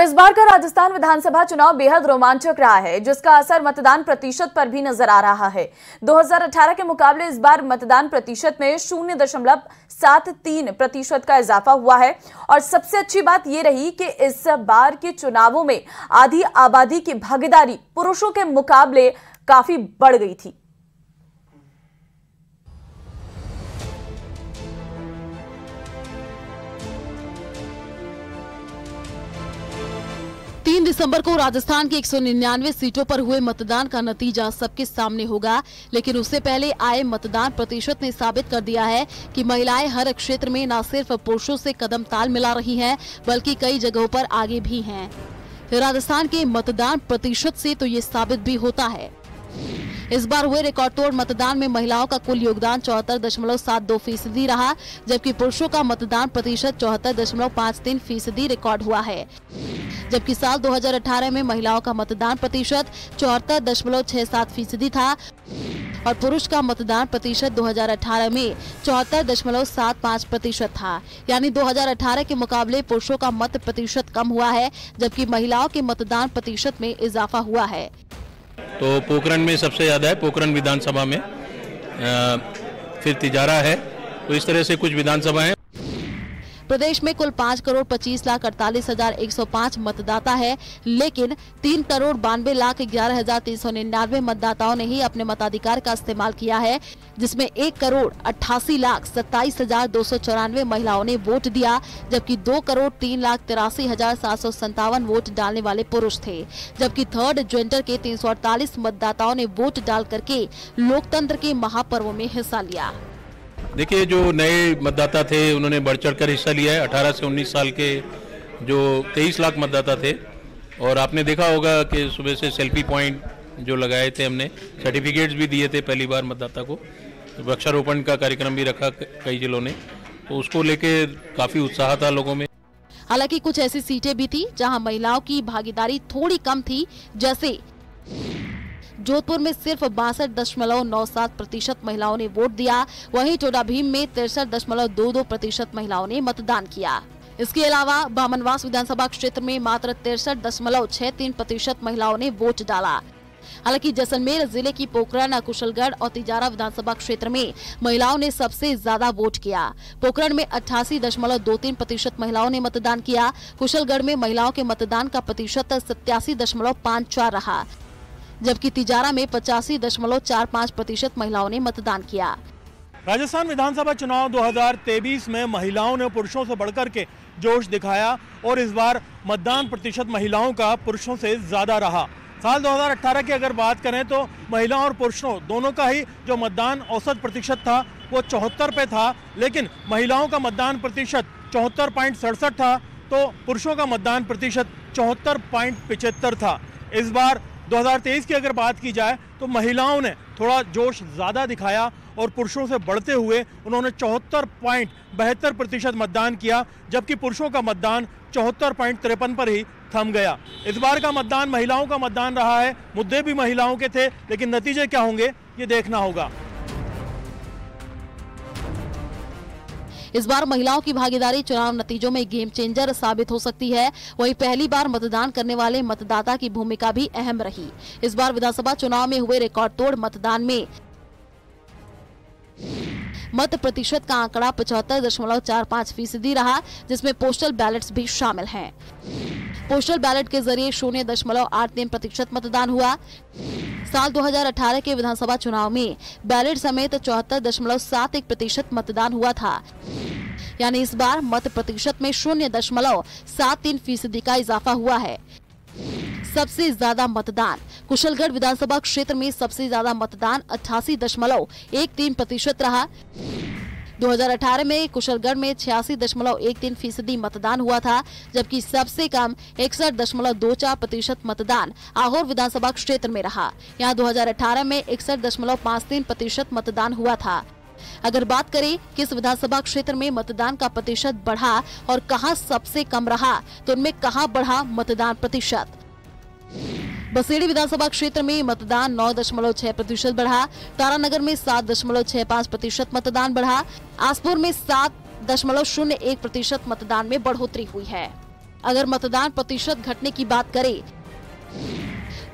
इस बार का राजस्थान विधानसभा चुनाव बेहद रोमांचक रहा है, जिसका असर मतदान प्रतिशत पर भी नजर आ रहा है। 2018 के मुकाबले इस बार मतदान प्रतिशत में 0.73% का इजाफा हुआ है और सबसे अच्छी बात यह रही कि इस बार के चुनावों में आधी आबादी की भागीदारी पुरुषों के मुकाबले काफी बढ़ गई थी। दिसंबर को राजस्थान की 199 सीटों पर हुए मतदान का नतीजा सबके सामने होगा, लेकिन उससे पहले आए मतदान प्रतिशत ने साबित कर दिया है कि महिलाएं हर क्षेत्र में न सिर्फ पुरुषों से कदम ताल मिला रही हैं, बल्कि कई जगहों पर आगे भी हैं। राजस्थान के मतदान प्रतिशत से तो ये साबित भी होता है। इस बार हुए रिकॉर्ड तोड़ मतदान में महिलाओं का कुल योगदान 74.72% रहा, जबकि पुरुषों का मतदान प्रतिशत 74.53% रिकॉर्ड हुआ है। जबकि साल 2018 में महिलाओं का मतदान प्रतिशत 74.67% था और पुरुष का मतदान प्रतिशत 2018 में 74.75% था। यानी 2018 के मुकाबले पुरुषों का मत प्रतिशत कम हुआ है, जबकि महिलाओं के मतदान प्रतिशत में इजाफा हुआ है। तो पोखरण में सबसे ज्यादा है, पोखरण विधानसभा में, फिर तिजारा है। तो इस तरह से कुछ विधानसभा है। प्रदेश में कुल 5,48,48,105 मतदाता है, लेकिन 3,92,11,399 मतदाताओं ने ही अपने मताधिकार का इस्तेमाल किया है, जिसमें 1,88,27,294 महिलाओं ने वोट दिया, जबकि 2,03,83,757 वोट डालने वाले पुरुष थे। जबकि थर्ड जेंडर के 348 मतदाताओं ने वोट डाल करके लोकतंत्र के महापर्व में हिस्सा लिया। देखिए, जो नए मतदाता थे उन्होंने बढ़ चढ़कर हिस्सा लिया है। 18 से 19 साल के जो 23 लाख मतदाता थे, और आपने देखा होगा कि सुबह से सेल्फी पॉइंट जो लगाए थे, हमने सर्टिफिकेट्स भी दिए थे पहली बार मतदाता को। वृक्षारोपण का कार्यक्रम भी रखा कई जिलों ने, तो उसको लेके काफ़ी उत्साह था लोगों में। हालांकि कुछ ऐसी सीटें भी थी जहां महिलाओं की भागीदारी थोड़ी कम थी, जैसे जोधपुर में सिर्फ 62.97% महिलाओं ने वोट दिया। वहीं टोडाभीम में 63.22% महिलाओं ने मतदान किया। इसके अलावा बामनवास विधानसभा क्षेत्र में मात्र 63.63% महिलाओं ने वोट डाला। हालांकि जैसलमेर जिले की पोखरण, कुशलगढ़ और तिजारा विधानसभा क्षेत्र में महिलाओं ने सबसे ज्यादा वोट किया। पोखरण में 88.23% महिलाओं ने मतदान किया। कुशलगढ़ में महिलाओं के मतदान का प्रतिशत 87.54 रहा, जबकि तिजारा में 85.45% महिलाओं ने मतदान किया। राजस्थान विधानसभा चुनाव 2023 में महिलाओं ने पुरुषों से बढ़कर के जोश दिखाया और इस बार मतदान प्रतिशत महिलाओं का पुरुषों से ज्यादा रहा। साल 2018 की अगर बात करें तो महिलाओं और पुरुषों दोनों का ही जो मतदान औसत प्रतिशत था वो 74 पे था, लेकिन महिलाओं का मतदान प्रतिशत 74.67 था, तो पुरुषों का मतदान प्रतिशत 74.75 था। इस बार 2023 की अगर बात की जाए तो महिलाओं ने थोड़ा जोश ज़्यादा दिखाया और पुरुषों से बढ़ते हुए उन्होंने 74.72% मतदान किया, जबकि पुरुषों का मतदान 74.53 पर ही थम गया। इस बार का मतदान महिलाओं का मतदान रहा है। मुद्दे भी महिलाओं के थे, लेकिन नतीजे क्या होंगे ये देखना होगा। इस बार महिलाओं की भागीदारी चुनाव नतीजों में गेम चेंजर साबित हो सकती है। वहीं पहली बार मतदान करने वाले मतदाता की भूमिका भी अहम रही। इस बार विधानसभा चुनाव में हुए रिकॉर्ड तोड़ मतदान में मत प्रतिशत का आंकड़ा 75.45% रहा, जिसमें पोस्टल बैलेट्स भी शामिल हैं। पोस्टल बैलेट के जरिए 0.83% मतदान हुआ। साल 2018 के विधानसभा चुनाव में बैलेट समेत 74.71% मतदान हुआ था। यानी इस बार मत प्रतिशत में 0.73% का इजाफा हुआ है। सबसे ज्यादा मतदान कुशलगढ़ विधानसभा क्षेत्र में सबसे ज्यादा मतदान 88.13% रहा। 2018 में कुशलगढ़ में 86.13% मतदान हुआ था, जबकि सबसे कम 61.24% मतदान आहोर विधानसभा क्षेत्र में रहा। यहाँ 2018 में 61.53% मतदान हुआ था। अगर बात करें किस विधानसभा क्षेत्र में मतदान का प्रतिशत बढ़ा और कहां सबसे कम रहा, तो उनमें कहां बढ़ा मतदान प्रतिशत। बसेड़ी विधानसभा क्षेत्र में मतदान 9.6% बढ़ा। तारानगर में 7.65% मतदान बढ़ा। आसपुर में 7.01% मतदान में बढ़ोतरी हुई है। अगर मतदान प्रतिशत घटने की बात करें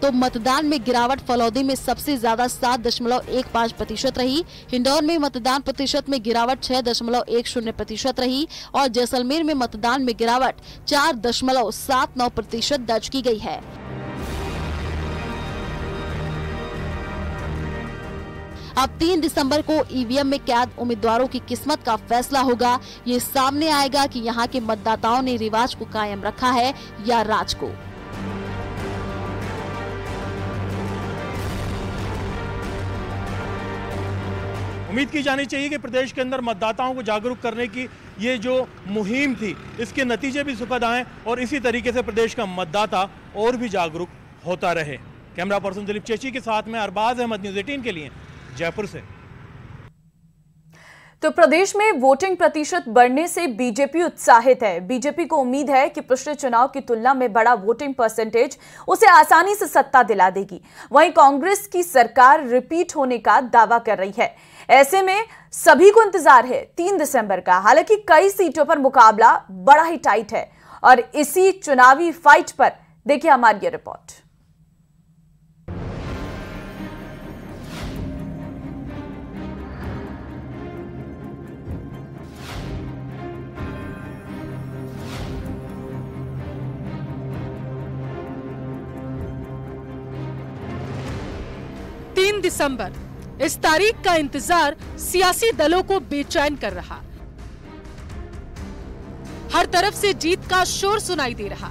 तो मतदान में गिरावट फलौदी में सबसे ज्यादा 7.15% रही। हिंडौन में मतदान प्रतिशत में गिरावट 6.10% रही और जैसलमेर में मतदान में गिरावट 4.79% दर्ज की गई है। अब 3 दिसंबर को ईवीएम में कैद उम्मीदवारों की किस्मत का फैसला होगा। ये सामने आएगा कि यहाँ के मतदाताओं ने रिवाज को कायम रखा है या राज को। उम्मीद की जानी चाहिए कि प्रदेश के अंदर मतदाताओं को जागरूक करने की ये जो मुहिम थी, इसके नतीजे भी सुखद आए और इसी तरीके से प्रदेश का मतदाता और भी जागरूक होता रहे। कैमरा पर्सन दिलीप चेची के साथ में अरबाज अहमद, न्यूज़ 18 के लिए जयपुर से। तो प्रदेश में वोटिंग प्रतिशत बढ़ने से बीजेपी उत्साहित है। बीजेपी को उम्मीद है कि पिछले चुनाव की तुलना में बड़ा वोटिंग परसेंटेज उसे आसानी से सत्ता दिला देगी। वहीं कांग्रेस की सरकार रिपीट होने का दावा कर रही है। ऐसे में सभी को इंतजार है 3 दिसंबर का। हालांकि कई सीटों पर मुकाबला बड़ा ही टाइट है और इसी चुनावी फाइट पर देखिए हमारी ये रिपोर्ट। दिसंबर, इस तारीख का इंतजार सियासी दलों को बेचैन कर रहा। हर तरफ से जीत का शोर सुनाई दे रहा।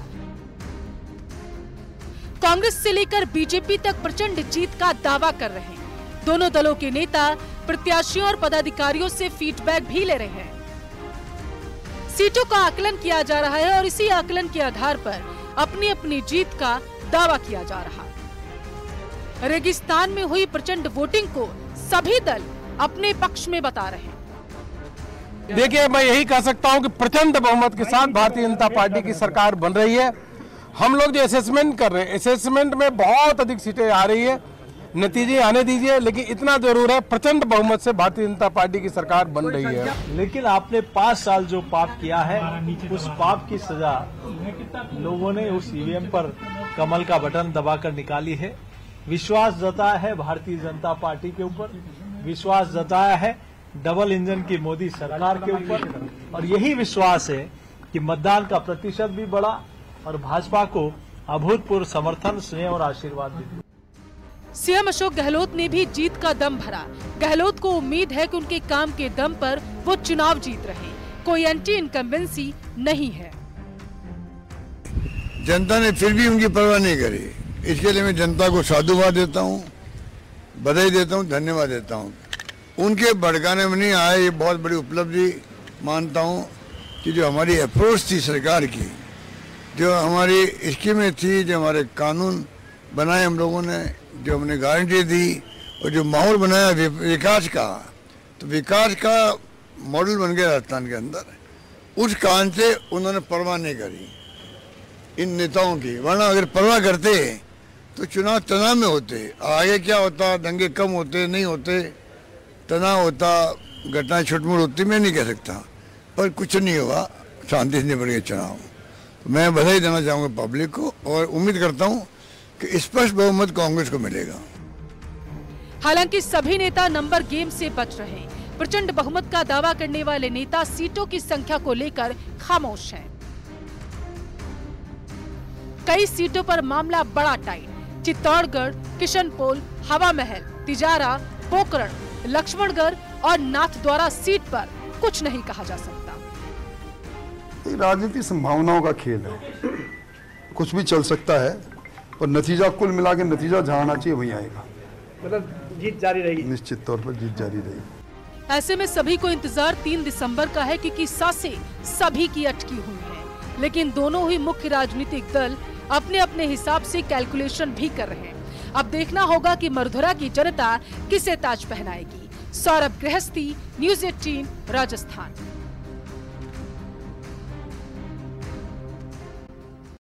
कांग्रेस से लेकर बीजेपी तक प्रचंड जीत का दावा कर रहे हैं। दोनों दलों के नेता प्रत्याशियों और पदाधिकारियों से फीडबैक भी ले रहे हैं। सीटों का आकलन किया जा रहा है और इसी आकलन के आधार पर अपनी अपनी जीत का दावा किया जा रहा। रेगिस्तान में हुई प्रचंड वोटिंग को सभी दल अपने पक्ष में बता रहे हैं। देखिए, मैं यही कह सकता हूं कि प्रचंड बहुमत के साथ भारतीय जनता पार्टी की सरकार बन रही है। हम लोग जो असेसमेंट कर रहे हैं, असेसमेंट में बहुत अधिक सीटें आ रही है। नतीजे आने दीजिए, लेकिन इतना जरूर है प्रचंड बहुमत से भारतीय जनता पार्टी की सरकार बन रही है। लेकिन आपने 5 साल जो पाप किया है, उस पाप की सजा लोगों ने उस ईवीएम पर कमल का बटन दबाकर निकाली है। विश्वास जताया है भारतीय जनता पार्टी के ऊपर, विश्वास जताया है डबल इंजन की मोदी सरकार के ऊपर, और यही विश्वास है कि मतदान का प्रतिशत भी बढ़ा और भाजपा को अभूतपूर्व समर्थन, स्नेह और आशीर्वाद भी दिया। सीएम अशोक गहलोत ने भी जीत का दम भरा। गहलोत को उम्मीद है कि उनके काम के दम पर वो चुनाव जीत रहे। कोई एंटी इनकम्बेंसी नहीं है। जनता ने फिर भी उनकी परवाह नहीं करी। इसके लिए मैं जनता को साधुवाद देता हूँ, बधाई देता हूँ, धन्यवाद देता हूँ। उनके भड़काने में नहीं आए, ये बहुत बड़ी उपलब्धि मानता हूँ कि जो हमारी अप्रोच थी सरकार की, जो हमारी स्कीमें थी, जो हमारे कानून बनाए हम लोगों ने, जो हमने गारंटी दी और जो माहौल बनाया विकास का, तो विकास का मॉडल बन गया राजस्थान के अंदर। उस कारण से उन्होंने परवाह नहीं करी इन नेताओं की, वरना अगर परवाह करते तो चुनाव तनाव में होते। आगे क्या होता, दंगे कम होते, नहीं होते, तनाव होता, घटनाएं छुटमुट होती, मैं नहीं कह सकता, पर कुछ नहीं हुआ, शांति से निपट गया चुनाव। तो मैं बधाई देना चाहूँगा पब्लिक को और उम्मीद करता हूँ कि स्पष्ट बहुमत कांग्रेस को मिलेगा। हालांकि सभी नेता नंबर गेम से बच रहे। प्रचंड बहुमत का दावा करने वाले नेता सीटों की संख्या को लेकर खामोश हैं। कई सीटों पर मामला बड़ा टाइट। चित्तौड़गढ़, किशनपोल, हवा महल, तिजारा, पोकरण, लक्ष्मणगढ़ और नाथद्वारा सीट पर कुछ नहीं कहा जा सकता। राजनीति संभावनाओं का खेल है, कुछ भी चल सकता है और नतीजा कुल मिला के नतीजा जहाँ आना चाहिए वहीं आएगा। मतलब जीत जारी रहेगी, निश्चित तौर पर जीत जारी रहेगी। ऐसे में सभी को इंतजार 3 दिसंबर का है, क्योंकि सांसें सभी की अटकी हुई हैं। लेकिन दोनों ही मुख्य राजनीतिक दल अपने अपने हिसाब से कैलकुलेशन भी कर रहे हैं। अब देखना होगा कि मरधुरा की जनता किसे ताज पहनाएगी। सौरभ गृहस्थी, न्यूज़ 18, राजस्थान।